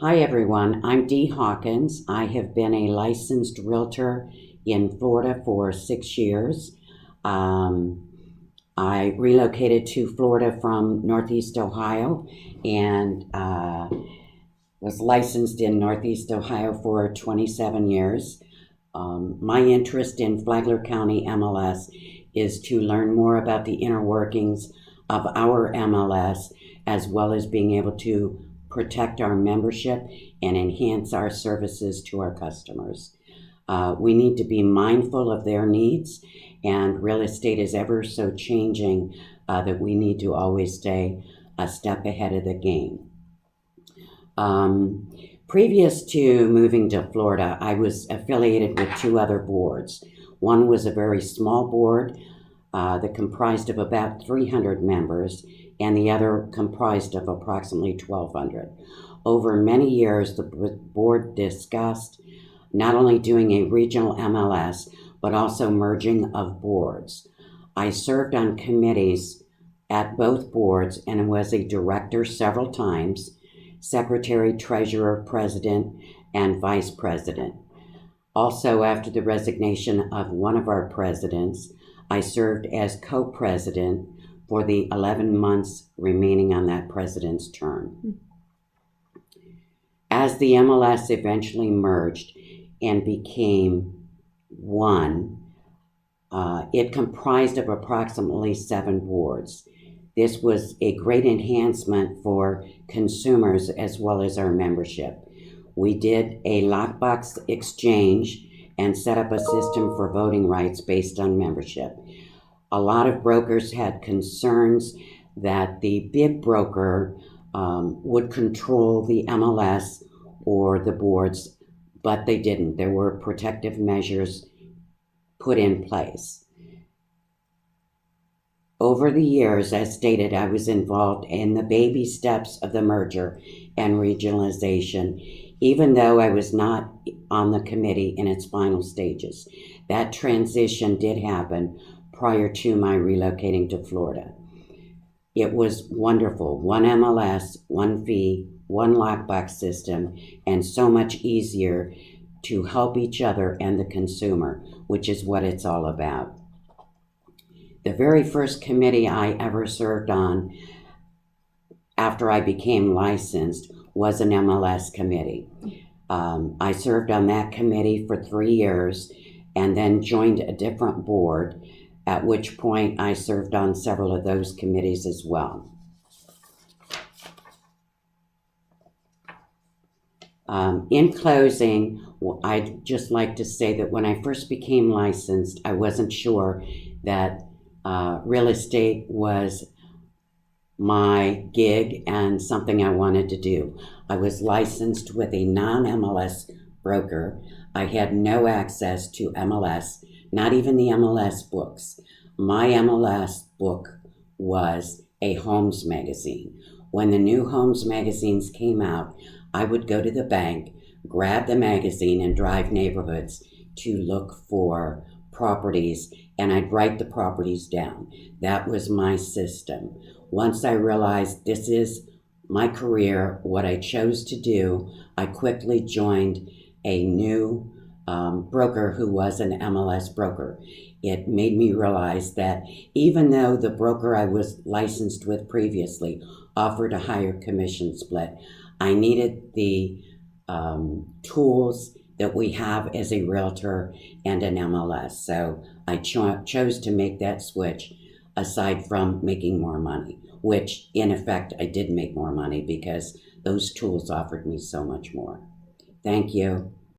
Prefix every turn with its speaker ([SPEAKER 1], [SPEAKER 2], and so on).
[SPEAKER 1] Hi everyone, I'm Dee Hawkins. I have been a licensed realtor in Florida for 6 years. I relocated to Florida from Northeast Ohio and was licensed in Northeast Ohio for 27 years. My interest in Flagler County MLS is to learn more about the inner workings of our MLS, as well as being able to protect our membership and enhance our services to our customers. We need to be mindful of their needs, and real estate is ever so changing that we need to always stay a step ahead of the game. Previous to moving to Florida, I was affiliated with 2 other boards. One was a very small board that comprised of about 300 members, and the other comprised of approximately 1,200. Over many years, the board discussed not only doing a regional MLS, but also merging of boards. I served on committees at both boards and was a director several times, secretary, treasurer, president, and vice president. Also, after the resignation of one of our presidents, I served as co-president for the 11 months remaining on that president's term. As the MLS eventually merged and became one, it comprised of approximately 7 boards. This was a great enhancement for consumers as well as our membership. We did a lockbox exchange and set up a system for voting rights based on membership. A lot of brokers had concerns that the big broker would control the MLS or the boards, but they didn't. There were protective measures put in place. Over the years, as stated, I was involved in the baby steps of the merger and regionalization, even though I was not on the committee in its final stages. That transition did happen prior to my relocating to Florida. It was wonderful. One MLS, one fee, one lockbox system, and so much easier to help each other and the consumer, which is what it's all about. The very first committee I ever served on after I became licensed was an MLS committee. I served on that committee for 3 years and then joined a different board, at which point I served on several of those committees as well. In closing, I'd just like to say that when I first became licensed, I wasn't sure that real estate was my gig and something I wanted to do. I was licensed with a non-MLS broker. I had no access to MLS, not even the MLS books. My MLS book was a Homes magazine. When the new Homes magazines came out, I would go to the bank, grab the magazine, and drive neighborhoods to look for properties, and I'd write the properties down. That was my system. Once I realized this is my career, what I chose to do, I quickly joined a new broker who was an MLS broker. It made me realize that even though the broker I was licensed with previously offered a higher commission split, I needed the tools that we have as a realtor and an MLS. So I chose to make that switch, aside from making more money, which in effect I did make more money because those tools offered me so much more. Thank you.